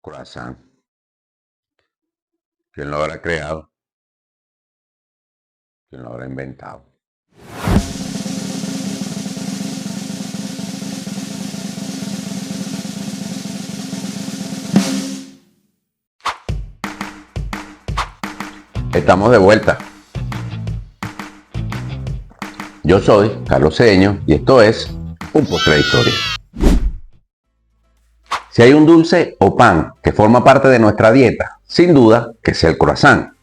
Croissant. ¿Quién lo habrá creado? ¿Quién lo habrá inventado? Estamos de vuelta. Yo soy Carlos Cedeño y esto es Un Postre de Historia. Si hay un dulce o pan que forma parte de nuestra dieta, sin duda que es el croissant.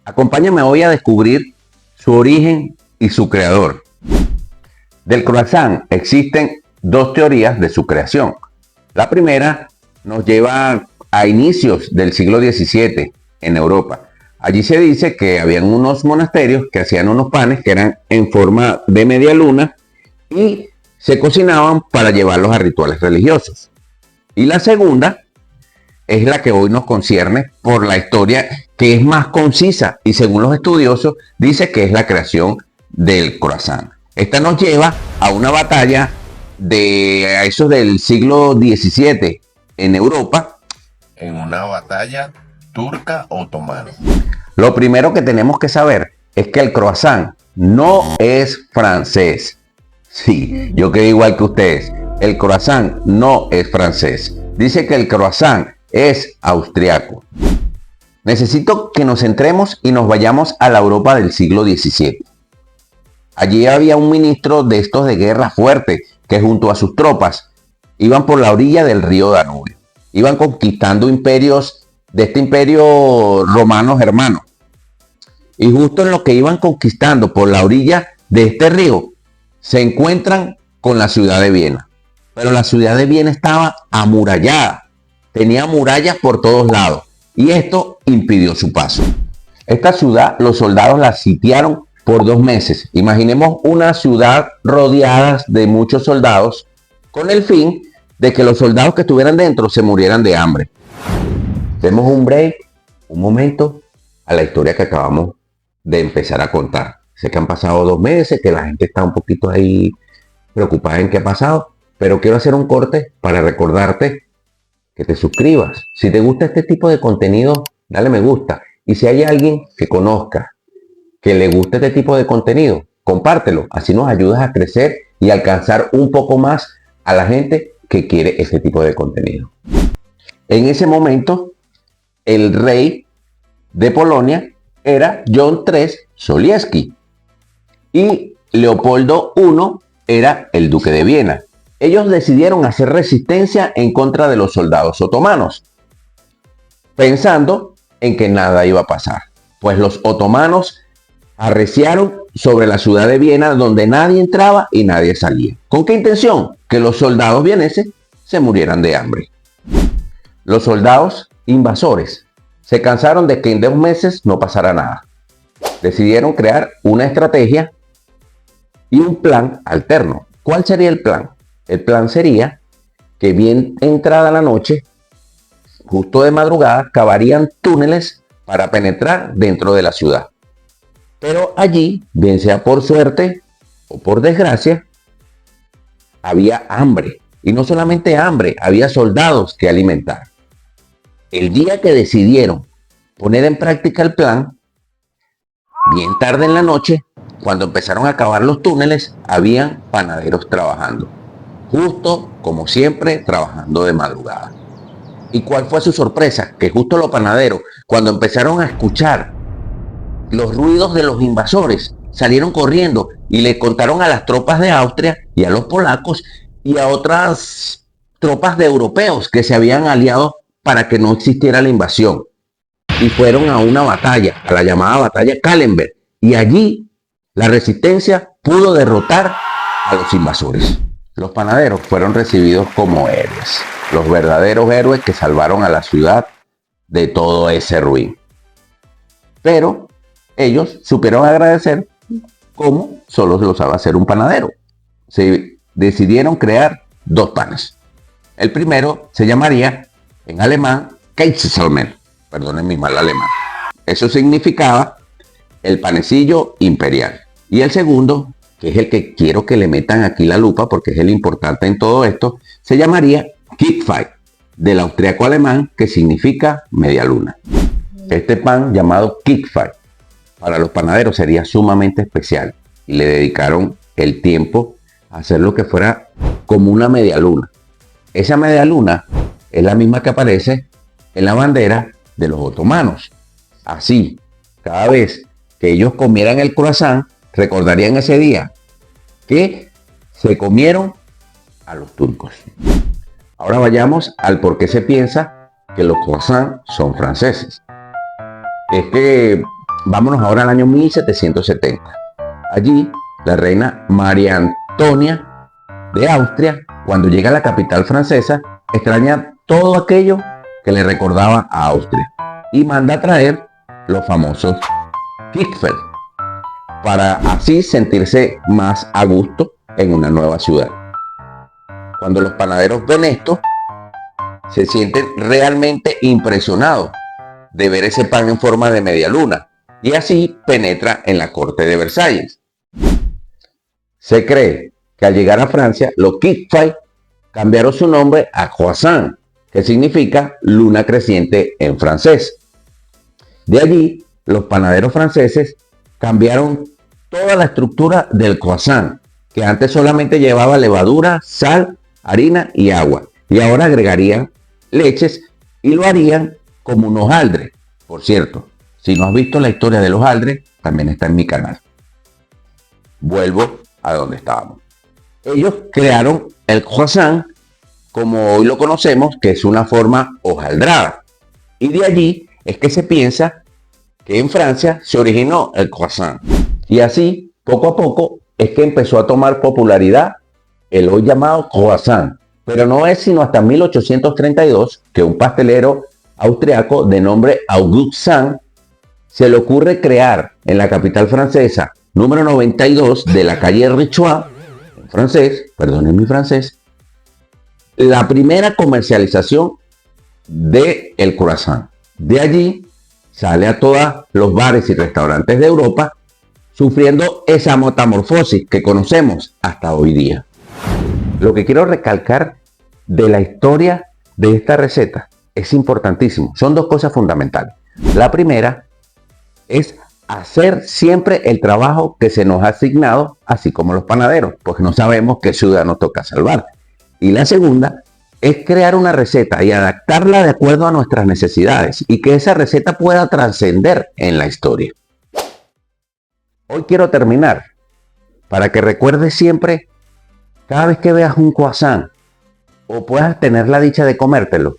Acompáñame hoy a descubrir su origen y su creador. Del croissant existen dos teorías de su creación. La primera nos lleva a inicios del siglo XVII en Europa. Allí se dice que habían unos monasterios que hacían unos panes que eran en forma de media luna y se cocinaban para llevarlos a rituales religiosos. Y la segunda es la que hoy nos concierne por la historia, que es más concisa y según los estudiosos dice que es la creación del croissant. Esta nos lleva a una batalla de esos del siglo XVII en Europa. En una batalla turca-otomana. Lo primero que tenemos que saber es que el croissant no es francés. Sí, yo quedé igual que ustedes. El croissant no es francés. Dice que el croissant es austriaco. Necesito que nos centremos y nos vayamos a la Europa del siglo XVII. Allí había un ministro de estos de guerra fuerte que junto a sus tropas iban por la orilla del río Danubio. Iban conquistando imperios de este imperio romano germano. Y justo en lo que iban conquistando por la orilla de este río, se encuentran con la ciudad de Viena. Pero la ciudad de Viena estaba amurallada. Tenía murallas por todos lados. Y esto impidió su paso. Esta ciudad, los soldados la sitiaron por 2 meses. Imaginemos una ciudad rodeada de muchos soldados con el fin de que los soldados que estuvieran dentro se murieran de hambre. Demos un break, un momento, a la historia que acabamos de empezar a contar. Sé que han pasado 2 meses, que la gente está un poquito ahí preocupada en qué ha pasado, pero quiero hacer un corte para recordarte que te suscribas. Si te gusta este tipo de contenido, dale me gusta. Y si hay alguien que conozca, que le guste este tipo de contenido, compártelo. Así nos ayudas a crecer y alcanzar un poco más a la gente que quiere este tipo de contenido. En ese momento, el rey de Polonia era John III Sobieski y Leopoldo I era el duque de Viena. Ellos decidieron hacer resistencia en contra de los soldados otomanos, pensando en que nada iba a pasar, pues los otomanos arreciaron sobre la ciudad de Viena donde nadie entraba y nadie salía. ¿Con qué intención? Que los soldados vieneses se murieran de hambre. Los soldados invasores se cansaron de que en 2 meses no pasara nada. Decidieron crear una estrategia y un plan alterno. ¿Cuál sería el plan? El plan sería que bien entrada la noche, justo de madrugada, cavarían túneles para penetrar dentro de la ciudad. Pero allí, bien sea por suerte o por desgracia, había hambre. Y no solamente hambre, había soldados que alimentar. El día que decidieron poner en práctica el plan, bien tarde en la noche, cuando empezaron a cavar los túneles, habían panaderos trabajando. Justo, como siempre, trabajando de madrugada. ¿Y cuál fue su sorpresa? Que justo los panaderos, cuando empezaron a escuchar los ruidos de los invasores, salieron corriendo y le contaron a las tropas de Austria y a los polacos y a otras tropas de europeos que se habían aliado para que no existiera la invasión. Y fueron a una batalla, a la llamada batalla Kahlenberg. Y allí la resistencia pudo derrotar a los invasores. Los panaderos fueron recibidos como héroes, los verdaderos héroes que salvaron a la ciudad de todo ese ruin. Pero ellos supieron agradecer como solo lo sabe hacer un panadero. Se decidieron crear 2 panes. El primero se llamaría en alemán Käsesalmen, perdonen mi mal alemán. Eso significaba el panecillo imperial. Y el segundo, que es el que quiero que le metan aquí la lupa porque es el importante en todo esto, se llamaría Kipfei. del austriaco alemán que significa media luna. Este pan llamado Kickfei para los panaderos sería sumamente especial y le dedicaron el tiempo a hacer lo que fuera como una media luna. Esa media luna es la misma que aparece en la bandera de los otomanos. Así, cada vez que ellos comieran el croissant, recordarían ese día que se comieron a los turcos. Ahora vayamos al por qué se piensa que los croissants son franceses. Es que vámonos ahora al año 1770. Allí, la reina María Antonia de Austria, cuando llega a la capital francesa, extraña todo aquello que le recordaba a Austria y manda a traer los famosos Kickfei para así sentirse más a gusto en una nueva ciudad. Cuando los panaderos ven esto, se sienten realmente impresionados de ver ese pan en forma de media luna y así penetra en la corte de Versalles. Se cree que al llegar a Francia, los Kickfei cambiaron su nombre a croissant, que significa luna creciente en francés. De allí, los panaderos franceses cambiaron toda la estructura del croissant, que antes solamente llevaba levadura, sal, harina y agua, y ahora agregarían leches y lo harían como un hojaldre. Por cierto, si no has visto la historia del hojaldre, también está en mi canal. Vuelvo a donde estábamos. Ellos crearon el croissant como hoy lo conocemos, que es una forma hojaldrada. Y de allí es que se piensa que en Francia se originó el croissant. Y así, poco a poco, es que empezó a tomar popularidad el hoy llamado croissant. Pero no es sino hasta 1832 que un pastelero austriaco de nombre Auguste Saint se le ocurre crear en la capital francesa, número 92 de la calle Richois, en francés, perdonen mi francés, la primera comercialización del croissant. De allí sale a todos los bares y restaurantes de Europa, sufriendo esa metamorfosis que conocemos hasta hoy día. Lo que quiero recalcar de la historia de esta receta es importantísimo. Son dos cosas fundamentales. La primera es hacer siempre el trabajo que se nos ha asignado, así como los panaderos, pues no sabemos qué ciudad nos toca salvar. Y la segunda es crear una receta y adaptarla de acuerdo a nuestras necesidades y que esa receta pueda trascender en la historia. Hoy quiero terminar para que recuerdes siempre, cada vez que veas un croissant o puedas tener la dicha de comértelo,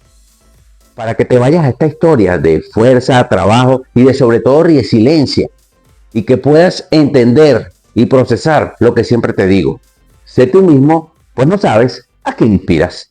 para que te vayas a esta historia de fuerza, trabajo y de sobre todo resiliencia y que puedas entender y procesar lo que siempre te digo. Sé tú mismo, pues no sabes a qué inspiras.